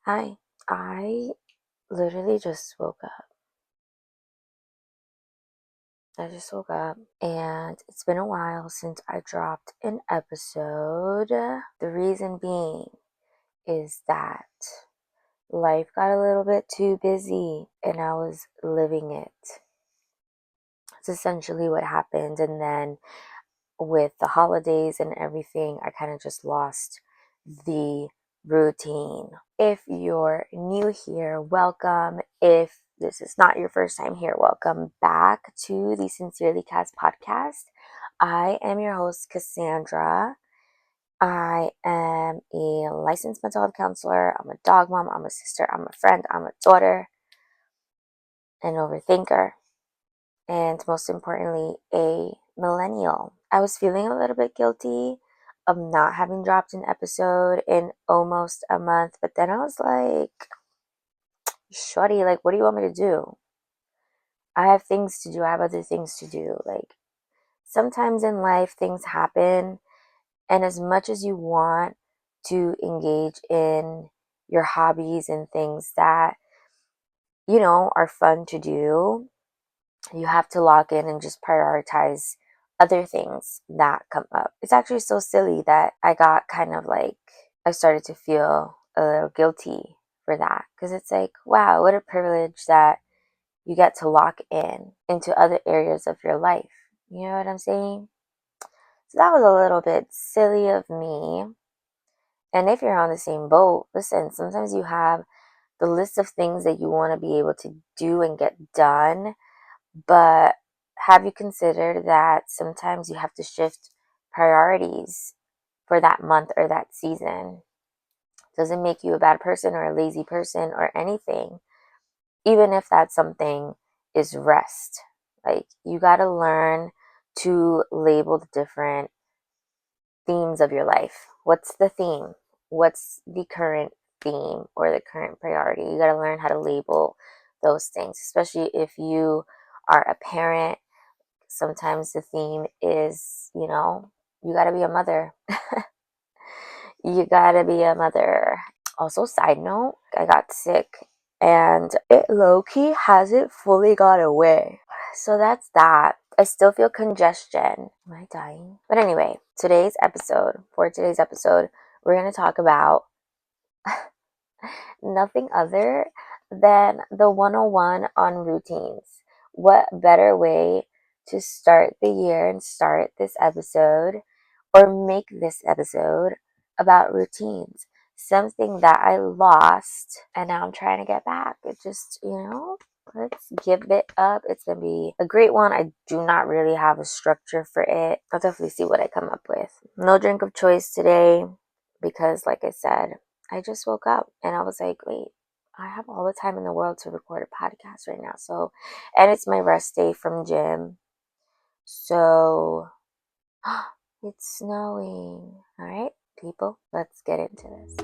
Hi, I literally just woke up. I just woke up and it's been a while since I dropped an episode. The reason being is that life got a little bit too busy and I was living it. It's essentially what happened. And then with the holidays and everything, I kind of just lost the routine. If you're new here, welcome. If this is not your first time here, welcome back to the Sincerely Cast podcast. I am your host, Cassandra. I am a licensed mental health counselor. I'm a dog mom. I'm a sister. I'm a friend. I'm a daughter, an overthinker, and most importantly, a millennial. I was feeling a little bit guilty of not having dropped an episode in almost a month, but then I was like, shorty, like, what do you want me to do? I have things to do. I have other things to do. Like, sometimes in life, things happen, and as much as you want to engage in your hobbies and things that, are fun to do, you have to lock in and just prioritize other things that come up. It's actually so silly that I got kind of like, I started to feel a little guilty for that because it's like, wow, what a privilege that you get to lock in into other areas of your life. You know what I'm saying? So that was a little bit silly of me. And if you're on the same boat, listen, sometimes you have the list of things that you want to be able to do and get done, but have you considered that sometimes you have to shift priorities for that month or that season? Doesn't make you a bad person or a lazy person or anything, even if that something is rest. Like, you got to learn to label the different themes of your life. What's the theme? What's the current theme or the current priority? You got to learn how to label those things, especially if you are a parent. Sometimes the theme is, you got to be a mother. You got to be a mother. Also, side note, I got sick and it low key hasn't fully gone away. So that's that. I still feel congestion. Am I dying? But anyway, for today's episode, we're going to talk about nothing other than the 101 on routines. What better way to start the year and start this episode or make this episode about routines? Something that I lost and now I'm trying to get back. It just, let's give it up. It's going to be a great one. I do not really have a structure for it. I'll definitely see what I come up with. No drink of choice today because, like I said, I just woke up and I was like, wait, I have all the time in the world to record a podcast right now. So, and it's my rest day from gym. So, it's snowing. All right, people, let's get into this.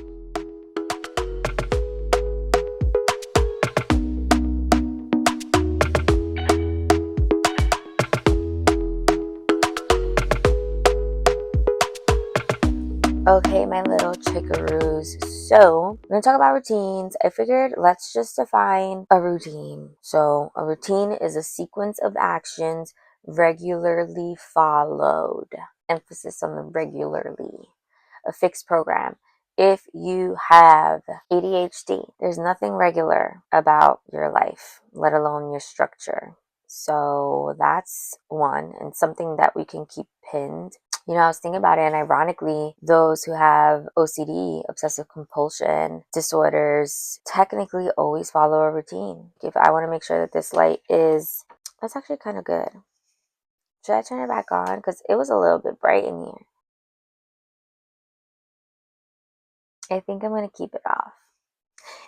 Okay, my little chickaroos. So, we're going to talk about routines. I figured let's just define a routine. So, a routine is a sequence of actions regularly followed. Emphasis on the regularly. A fixed program. If you have ADHD, there's nothing regular about your life, let alone your structure. So, that's one, and something that we can keep pinned. I was thinking about it, and ironically, those who have OCD, obsessive compulsion disorders, technically always follow a routine. If I want to make sure that this light that's actually kind of good. Should I turn it back on? Because it was a little bit bright in here. I think I'm going to keep it off.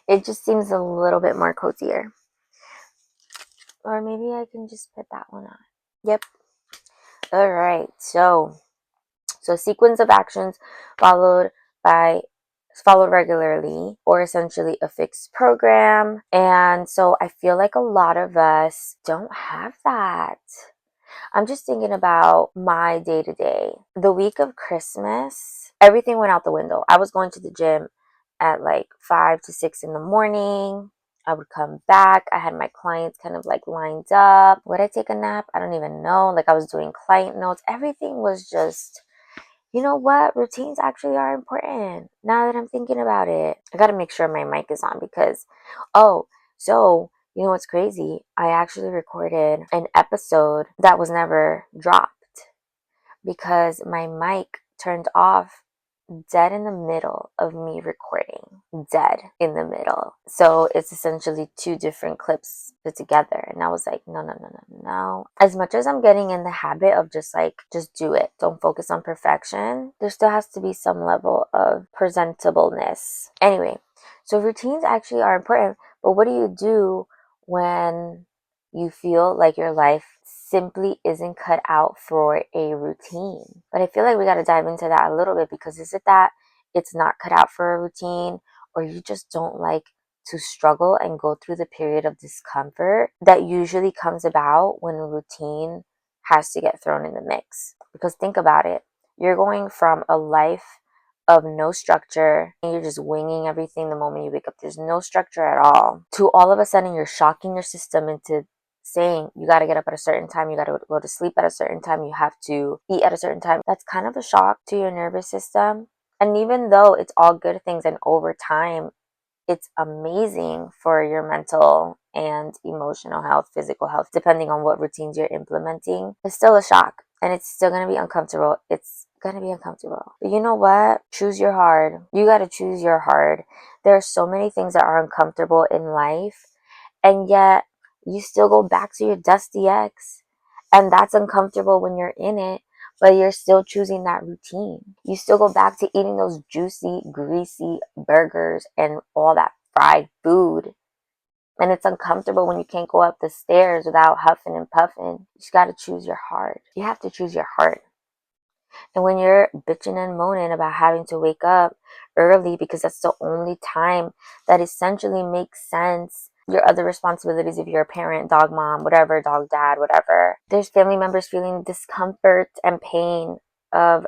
It just seems a little bit more cozier. Or maybe I can just put that one on. Yep. All right. So sequence of actions followed regularly, or essentially a fixed program. And so I feel like a lot of us don't have that. I'm just thinking about my day to day. The week of Christmas, everything went out the window. I was going to the gym at like 5 to 6 in the morning. I would come back. I had my clients kind of like lined up. Would I take a nap? I don't even know. Like, I was doing client notes. Everything was just, you know what? Routines actually are important now that I'm thinking about it. I got to make sure my mic is on because, oh, so you know what's crazy? I actually recorded an episode that was never dropped because my mic turned off dead in the middle of me recording. Dead in the middle. So it's essentially two different clips put together. And I was like, no, no, no, no, no. As much as I'm getting in the habit of just do it, don't focus on perfection, there still has to be some level of presentableness. Anyway, so routines actually are important, but what do you do when you feel like your life simply isn't cut out for a routine? But I feel like we got to dive into that a little bit, because is it that it's not cut out for a routine, or you just don't like to struggle and go through the period of discomfort that usually comes about when a routine has to get thrown in the mix? Because think about it. You're going from a life of no structure and you're just winging everything the moment you wake up. There's no structure at all. To all of a sudden you're shocking your system into saying you got to get up at a certain time, you got to go to sleep at a certain time, you have to eat at a certain time. That's kind of a shock to your nervous system. And even though it's all good things, and over time it's amazing for your mental and emotional health, physical health, depending on what routines you're implementing, it's still a shock and it's still going to be uncomfortable. It's going to be uncomfortable. But you know what? Choose your hard. You got to choose your hard. There are so many things that are uncomfortable in life, and yet you still go back to your dusty ex. And that's uncomfortable when you're in it, but you're still choosing that routine. You still go back to eating those juicy, greasy burgers and all that fried food. And it's uncomfortable when you can't go up the stairs without huffing and puffing. You just got to choose your heart. You have to choose your heart. And when you're bitching and moaning about having to wake up early because that's the only time that essentially makes sense, your other responsibilities, if you're a parent, dog mom, whatever, dog dad, whatever, there's family members feeling discomfort and pain of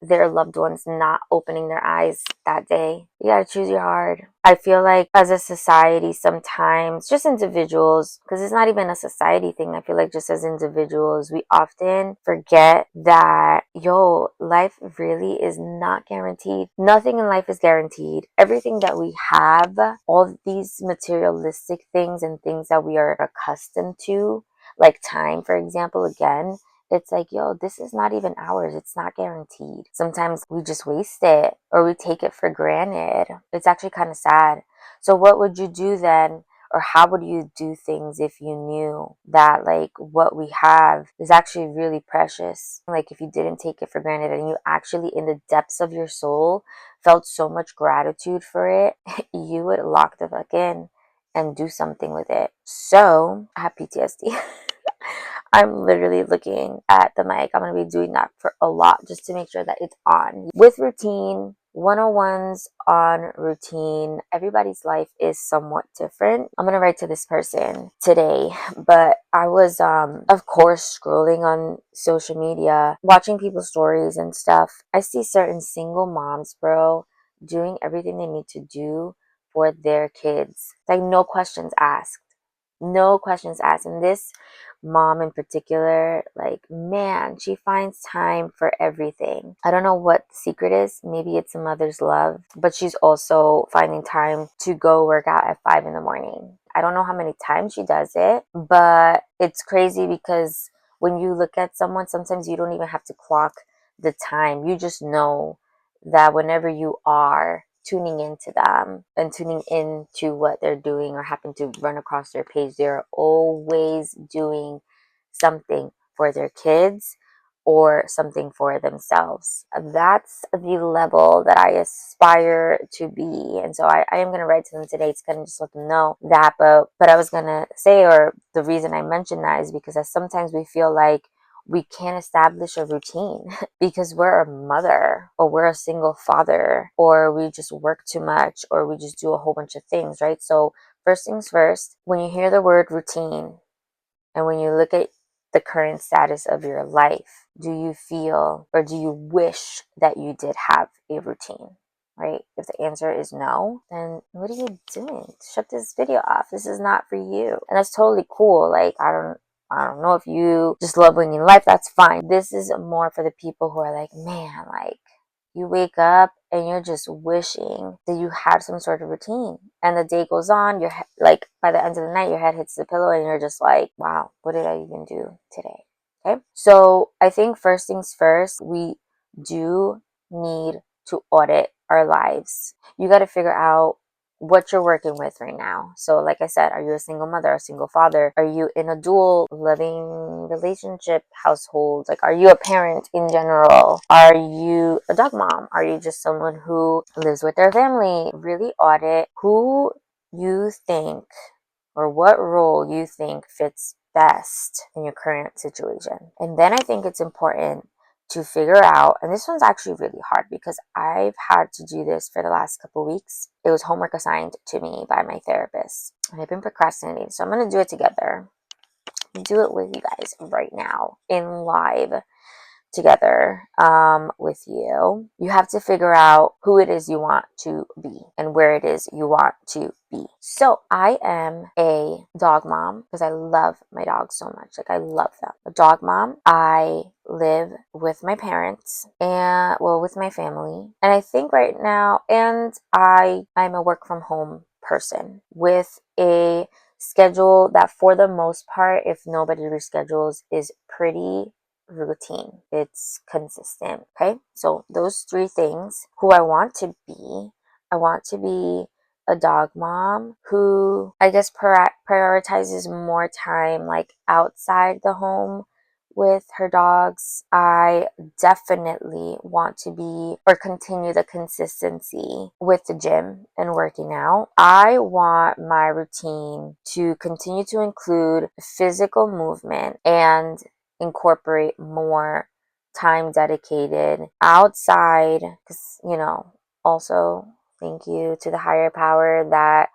their loved ones not opening their eyes that day. You gotta choose your hard. I feel like as a society, sometimes, just individuals, because it's not even a society thing, I feel like just as individuals, we often forget that, life really is not guaranteed. Nothing in life is guaranteed. Everything that we have, all these materialistic things and things that we are accustomed to, like time, for example, again, it's like, this is not even ours. It's not guaranteed. Sometimes we just waste it or we take it for granted. It's actually kind of sad. So what would you do then? Or how would you do things if you knew that like what we have is actually really precious? Like if you didn't take it for granted and you actually in the depths of your soul felt so much gratitude for it, you would lock the fuck in and do something with it. So I have PTSD. I'm literally looking at the mic. I'm going to be doing that for a lot just to make sure that it's on. With routine, 101s on routine. Everybody's life is somewhat different. I'm going to write to this person today, but I was, of course, scrolling on social media, watching people's stories and stuff. I see certain single moms, bro, doing everything they need to do for their kids. Like, no questions asked. No questions asked. And this mom in particular, like, man, she finds time for everything. I don't know what the secret is. Maybe it's a mother's love, but she's also finding time to go work out at 5 in the morning. I don't know how many times she does it, but it's crazy because when you look at someone, sometimes you don't even have to clock the time. You just know that whenever you are tuning into them and tuning into what they're doing or happen to run across their page, they're always doing something for their kids or something for themselves. That's the level that I aspire to be. And so I am going to write to them today to kind of just let them know that. But I was going to say, or the reason I mentioned that is because as sometimes we feel like we can't establish a routine because we're a mother or we're a single father or we just work too much or we just do a whole bunch of things, right? So first things first, when you hear the word routine and when you look at the current status of your life, do you feel or do you wish that you did have a routine? right? If the answer is no, then what are you doing? Shut this video off. This is not for you. And that's totally cool. Like, I don't know if you just love winning life. That's fine. This is more for the people who are like, man, like, you wake up and you're just wishing that you had some sort of routine. And the day goes on, like, by the end of the night, your head hits the pillow and you're just like, wow, what did I even do today? Okay. So I think first things first, we do need to audit our lives. You got to figure out what you're working with right now. So like I said, are you a single mother, a single father? Are you in a dual living relationship household? Like, are you a parent in general? Are you a dog mom? Are you just someone who lives with their family? Really audit who you think or what role you think fits best in your current situation. And then I think it's important to figure out, and this one's actually really hard because I've had to do this for the last couple weeks. It was homework assigned to me by my therapist, and I've been procrastinating. So I'm going to do it together. Do it with you guys right now in live together with you. You have to figure out who it is you want to be and where it is you want to be. So I am a dog mom because I love my dogs so much. Like, I love them. A dog mom. I live with my parents and, well, with my family. And I think right now, and I'm a work from home person with a schedule that, for the most part, if nobody reschedules, is pretty routine. It's consistent. Okay. So those three things. Who I want to be. I want to be a dog mom who, I guess, prioritizes more time like outside the home with her dogs. I definitely want to be or continue the consistency with the gym and working out. I want my routine to continue to include physical movement and incorporate more time dedicated outside, because, also thank you to the higher power that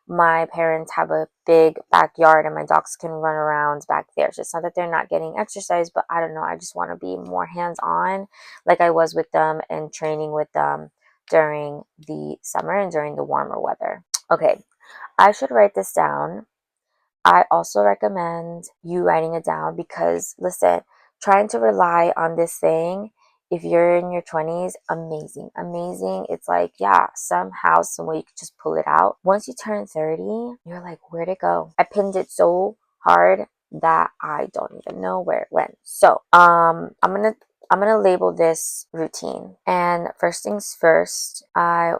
my parents have a big backyard and my dogs can run around back there. So it's not that they're not getting exercise, but I don't know, I just want to be more hands-on like I was with them and training with them during the summer and during the warmer weather. Okay, I should write this down. I also recommend you writing it down because, listen, trying to rely on this thing if you're in your 20s, amazing, amazing. It's like, yeah, somehow, some way you could just pull it out. Once you turn 30, you're like, where'd it go? I pinned it so hard that I don't even know where it went. So, I'm gonna label this routine. And first things first, I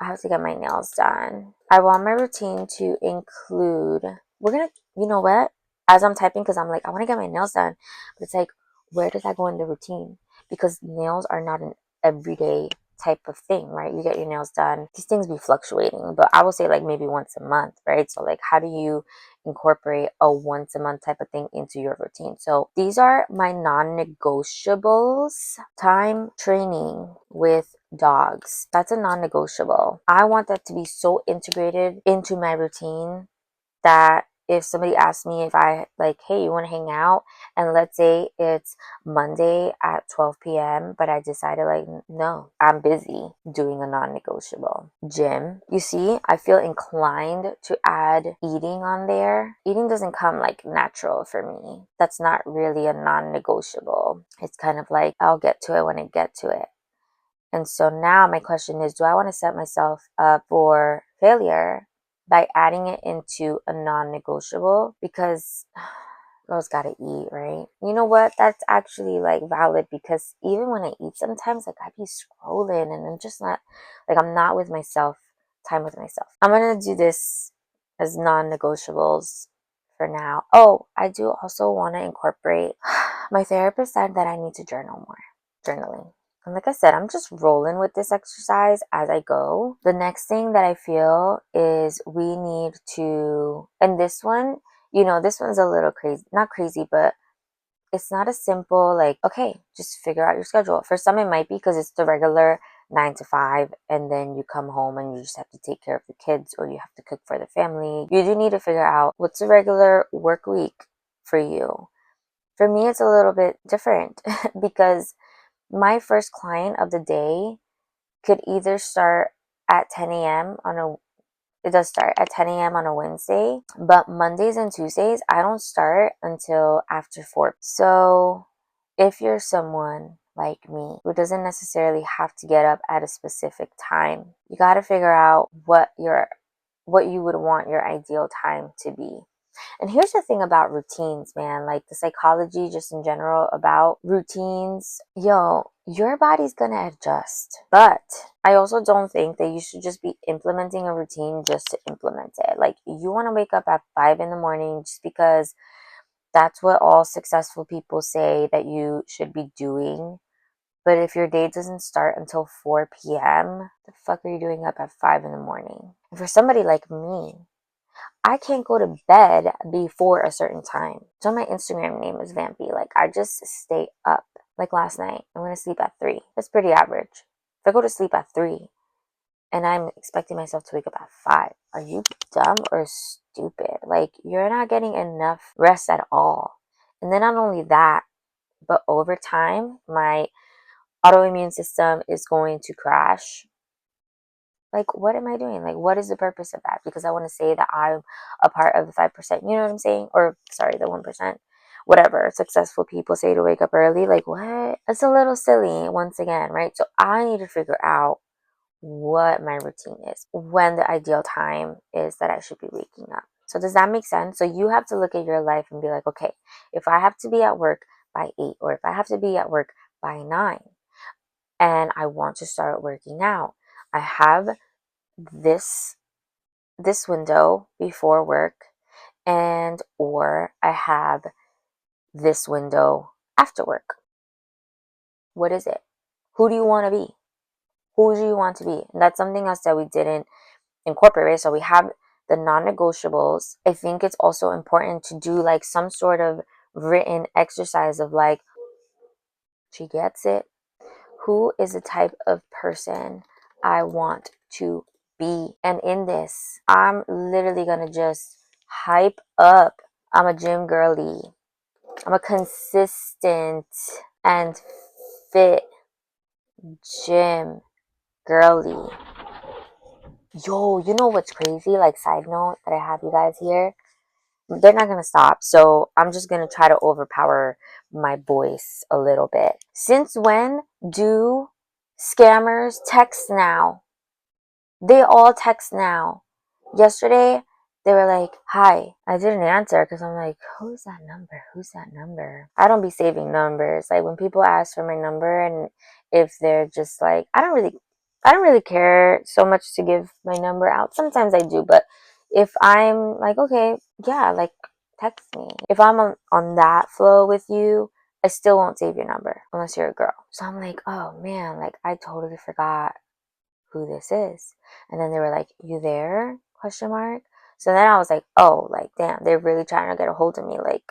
have to get my nails done. I want my routine to include, you know what? As I'm typing, because I'm like, I want to get my nails done. But it's like, where does that go in the routine? Because nails are not an everyday type of thing, right? You get your nails done. These things be fluctuating, but I will say like maybe once a month, right? So like, how do you incorporate a once a month type of thing into your routine? So these are my non-negotiables. Time training with dogs. That's a non-negotiable. I want that to be so integrated into my routine that if somebody asks me if I like, hey, you want to hang out? And let's say it's Monday at 12 p.m., but I decided like, no, I'm busy, doing a non-negotiable. Gym. You see, I feel inclined to add eating on there. Eating doesn't come like natural for me. That's not really a non-negotiable. It's kind of like, I'll get to it when I get to it. And so now my question is, do I want to set myself up for failure by adding it into a non-negotiable? Because girls gotta eat, right? You know what? That's actually like valid, because even when I eat sometimes, like, I be scrolling and I'm just not, like, I'm not with myself, time with myself. I'm gonna do this as non-negotiables for now. Oh, I do also want to incorporate, my therapist said that I need to journal more, journaling. And like I said, I'm just rolling with this exercise as I go. The next thing that I feel is we need to, and this one, this one's a little crazy, not crazy, but it's not a simple, like, okay, just figure out your schedule. For some, it might be because it's the regular 9 to 5, and then you come home and you just have to take care of the kids or you have to cook for the family. You do need to figure out what's a regular work week for you. For me, it's a little bit different because my first client of the day could either start at 10 a.m. it does start at 10 a.m. on a Wednesday, but Mondays and Tuesdays, I don't start until after 4. So if you're someone like me who doesn't necessarily have to get up at a specific time, you got to figure out what you would want your ideal time to be. And here's the thing about routines, man, like the psychology just in general about routines. Yo, your body's gonna adjust. But I also don't think that you should just be implementing a routine just to implement it. Like, you want to wake up at 5 in the morning just because that's what all successful people say that you should be doing. But if your day doesn't start until 4 p.m., the fuck are you doing up at 5 in the morning? And for somebody like me, I can't go to bed before a certain time. So my Instagram name is Vampy. Like, I just stay up. Like last night, I went to sleep at 3. That's pretty average. If I go to sleep at 3 and I'm expecting myself to wake up at 5, are you dumb or stupid? Like, you're not getting enough rest at all. And then not only that, but over time, my autoimmune system is going to crash. Like, what am I doing? Like, what is the purpose of that? Because I want to say that I'm a part of the 5%. You know what I'm saying? Or, sorry, the 1%. Whatever successful people say to wake up early. Like, what? That's a little silly once again, right? So I need to figure out what my routine is, when the ideal time is that I should be waking up. So does that make sense? So you have to look at your life and be like, okay, if I have to be at work by 8, or if I have to be at work by 9, and I want to start working out, I have this window before work, and or I have this window after work. What is it? Who do you want to be? Who do you want to be? And that's something else that we didn't incorporate. So we have the non-negotiables. I think it's also important to do like some sort of written exercise of like, she gets it. Who is the type of person I want to be? And in this, I'm literally gonna just hype up. I'm a gym girly. I'm a consistent and fit gym girly. Yo, you know what's crazy? Like, side note that I have you guys here. They're not gonna stop, so I'm just gonna try to overpower my voice a little bit. Since when do scammers text now? They all text now. Yesterday, they were like, hi. I didn't answer because I'm like, who's that number? Who's that number? I don't be saving numbers. Like, when people ask for my number, and if they're just like, I don't really care so much to give my number out. Sometimes I do, but if I'm like, okay, yeah, like, text me. If I'm on that flow with you, I still won't save your number unless you're a girl. So I'm like, oh man, like, I totally forgot who this is. And then they were like, you there? Question mark. So then I was like, oh, like, damn, they're really trying to get a hold of me. Like,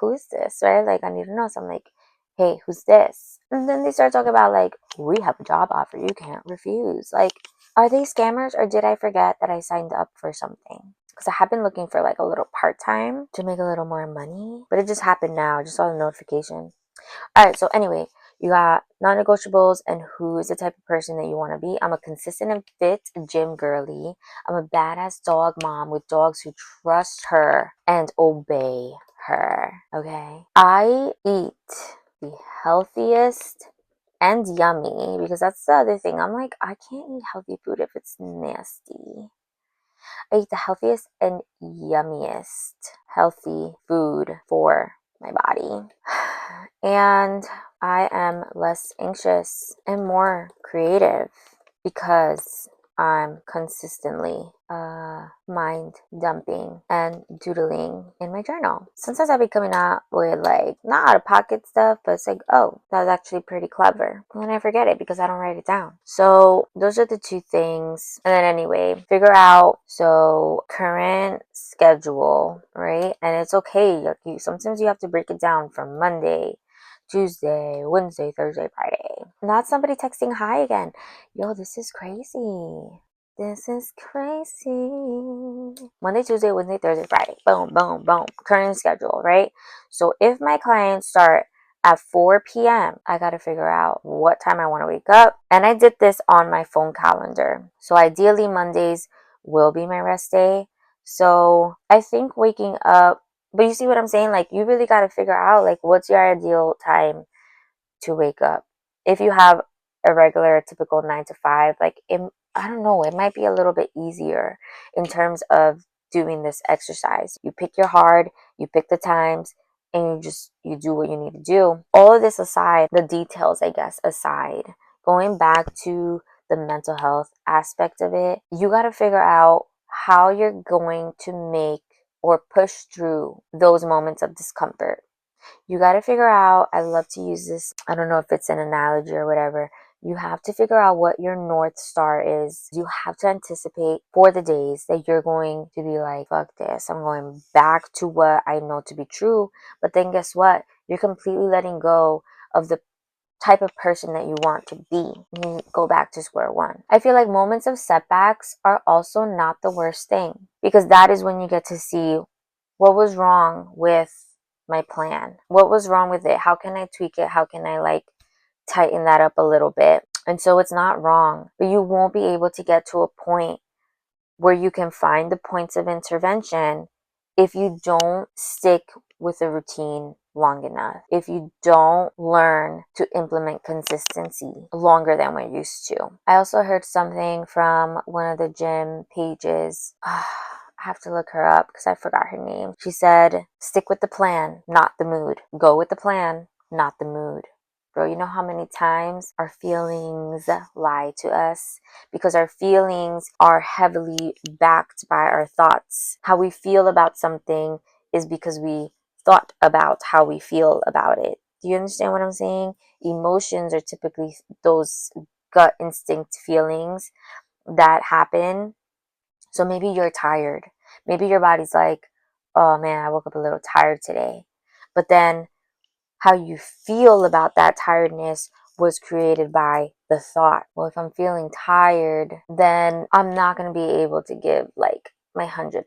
who is this? Right? Like, I need to know. So I'm like, hey, who's this? And then they start talking about like, we have a job offer you can't refuse. Like, are they scammers, or did I forget that I signed up for something? Because I have been looking for like a little part-time to make a little more money, but it just happened now. I just saw the notification. All right, so anyway, you got non-negotiables and who is the type of person that you want to be. I'm a consistent and fit gym girly. I'm a badass dog mom with dogs who trust her and obey her. Okay. I eat the healthiest and yummy, because that's the other thing. I'm like, I can't eat healthy food if it's nasty. I eat the healthiest and yummiest healthy food for my body. And I am less anxious and more creative because I'm consistently mind dumping and doodling in my journal. Sometimes I'll be coming out with like not out of pocket stuff, but it's like, oh, that's actually pretty clever. And then I forget it because I don't write it down. So those are the two things. And then anyway, figure out current schedule, right? And it's okay. Sometimes you have to break it down from Monday, Tuesday, Wednesday, Thursday, Friday. Not somebody texting hi again. Yo, this is crazy. This is crazy. Monday, Tuesday, Wednesday, Thursday, Friday. Boom, boom, boom. Current schedule, right? So if my clients start at 4 p.m., I got to figure out what time I want to wake up. And I did this on my phone calendar. So ideally, Mondays will be my rest day. So I think waking up, but you see what I'm saying? Like, you really got to figure out, like, what's your ideal time to wake up. If you have a regular, typical 9 to 5, like, I don't know, it might be a little bit easier in terms of doing this exercise. You pick your hard, you pick the times, and you do what you need to do. All of this aside, the details, I guess, aside, going back to the mental health aspect of it, you got to figure out how you're going to make or push through those moments of discomfort. You got to figure out, I love to use this, I don't know if it's an analogy or whatever. You have to figure out what your North Star is. You have to anticipate for the days that you're going to be like, fuck this, I'm going back to what I know to be true. But then guess what? You're completely letting go of the type of person that you want to be. You go back to square one. I feel like moments of setbacks are also not the worst thing, because that is when you get to see what was wrong with my plan. What was wrong with it? How can I tweak it? How can I like tighten that up a little bit? And so it's not wrong, but you won't be able to get to a point where you can find the points of intervention if you don't stick with a routine long enough, if you don't learn to implement consistency longer than we're used to. I also heard something from one of the gym pages. I have to look her up because I forgot her name. She said, stick with the plan, not the mood. Go with the plan, not the mood. Bro, you know how many times our feelings lie to us? Because our feelings are heavily backed by our thoughts. How we feel about something is because we thought about how we feel about it. Do you understand what I'm saying? Emotions are typically those gut instinct feelings that happen. So maybe you're tired. Maybe your body's like, oh man, I woke up a little tired today. But then how you feel about that tiredness was created by the thought. Well, if I'm feeling tired, then I'm not going to be able to give like my 100%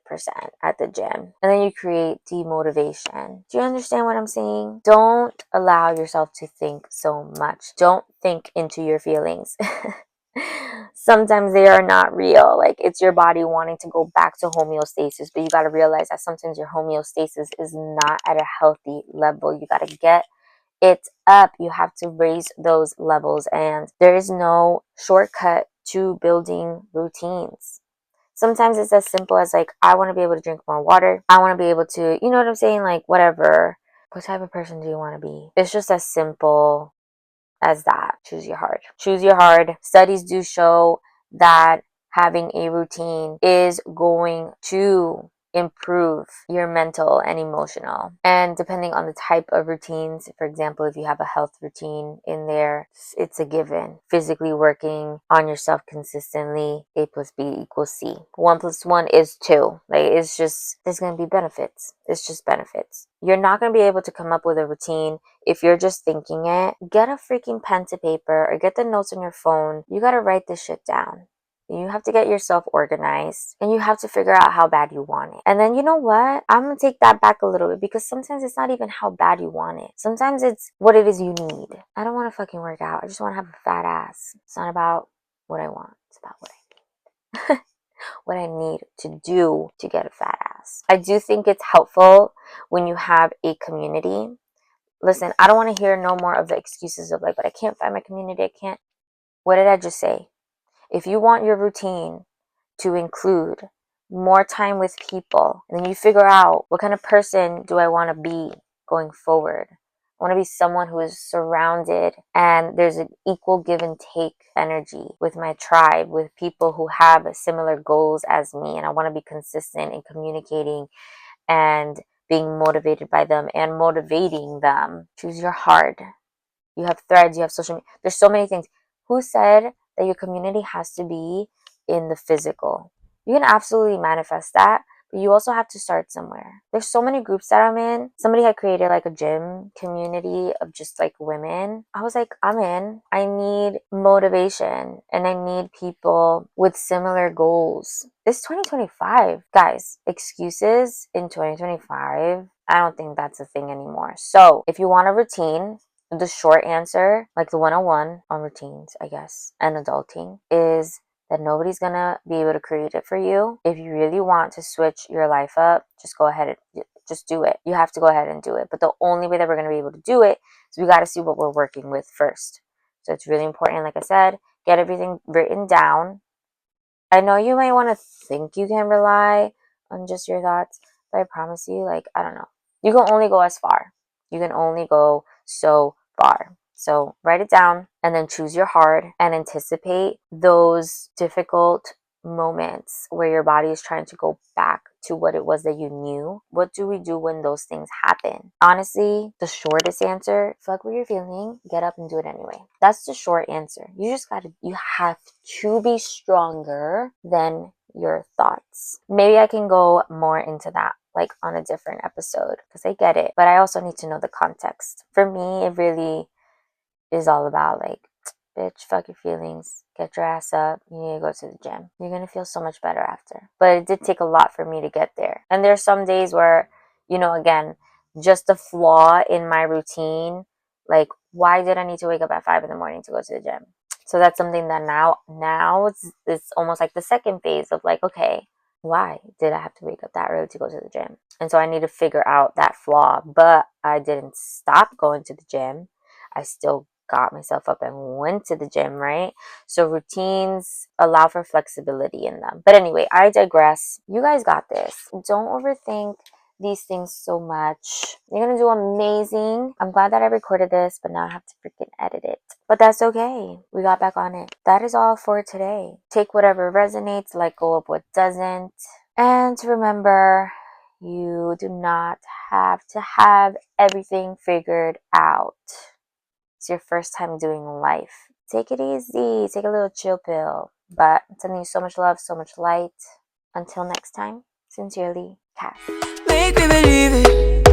at the gym. And then you create demotivation. Do you understand what I'm saying? Don't allow yourself to think so much. Don't think into your feelings. Sometimes they are not real. Like, it's your body wanting to go back to homeostasis, but you got to realize that sometimes your homeostasis is not at a healthy level. You got to get it up. You have to raise those levels, and there is no shortcut to building routines. Sometimes it's as simple as like, I want to be able to drink more water. I want to be able to, you know what I'm saying? Like, whatever. What type of person do you want to be? It's just as simple as that. Choose your hard. Choose your hard. Studies do show that having a routine is going to improve your mental and emotional. And depending on the type of routines, for example, if you have a health routine in there, it's a given. Physically working on yourself consistently, A plus B equals C. 1 plus 1 is 2. Like, it's just, there's going to be benefits. It's just benefits. You're not going to be able to come up with a routine if you're just thinking it. Get a freaking pen to paper or get the notes on your phone. You got to write this shit down. You have to get yourself organized, and you have to figure out how bad you want it. And then, you know what? I'm going to take that back a little bit, because sometimes it's not even how bad you want it. Sometimes it's what it is you need. I don't want to fucking work out. I just want to have a fat ass. It's not about what I want. It's about what I need. What I need to do to get a fat ass. I do think it's helpful when you have a community. Listen, I don't want to hear no more of the excuses of like, but I can't find my community. I can't. What did I just say? If you want your routine to include more time with people, and then you figure out, what kind of person do I want to be going forward? I want to be someone who is surrounded and there's an equal give and take energy with my tribe, with people who have similar goals as me. And I want to be consistent in communicating and being motivated by them and motivating them. Choose your hard. You have threads, you have social media. There's so many things. Who said that your community has to be in the physical? You can absolutely manifest that, but you also have to start somewhere. There's so many groups that I'm in. Somebody had created like a gym community of just like women. I was like, I'm in. I need motivation, and I need people with similar goals. It's 2025. Guys, excuses in 2025, I don't think that's a thing anymore. So if you want a routine, The short answer, like the 101 on routines, I guess, and adulting, is that nobody's gonna be able to create it for you. If you really want to switch your life up, just go ahead and just do it. You have to go ahead and do it. But the only way that we're gonna be able to do it is we gotta see what we're working with first. So it's really important, like I said, get everything written down. I know you might want to think you can rely on just your thoughts, but I promise you, like, I don't know. You can only go as far. You can only go so far. So write it down and then choose your hard and anticipate those difficult moments where your body is trying to go back to what it was that you knew. What do we do when those things happen? Honestly, the shortest answer, fuck what you're feeling, get up and do it anyway. That's the short answer. You have to be stronger than your thoughts. Maybe I can go more into that like on a different episode because I get it, but I also need to know the context. For me, it really is all about like, bitch, fuck your feelings, get your ass up, you need to go to the gym. You're gonna feel so much better after. But it did take a lot for me to get there. And there's some days where, again, just a flaw in my routine, like why did I need to wake up at 5 in the morning to go to the gym? So that's something that now it's almost like the second phase of like, okay, why did I have to wake up that early to go to the gym? And so I need to figure out that flaw. But I didn't stop going to the gym. I still got myself up and went to the gym, right? So routines allow for flexibility in them. But anyway, I digress. You guys got this. Don't overthink these things so much. You're gonna do amazing. I'm glad that I recorded this, but now I have to freaking edit it. But that's okay. We got back on it. That is all for today. Take whatever resonates, let go of what doesn't. And remember, you do not have to have everything figured out. It's your first time doing life. Take it easy. Take a little chill pill. But I'm sending you so much love, so much light. Until next time, sincerely, Cass. Make me believe it.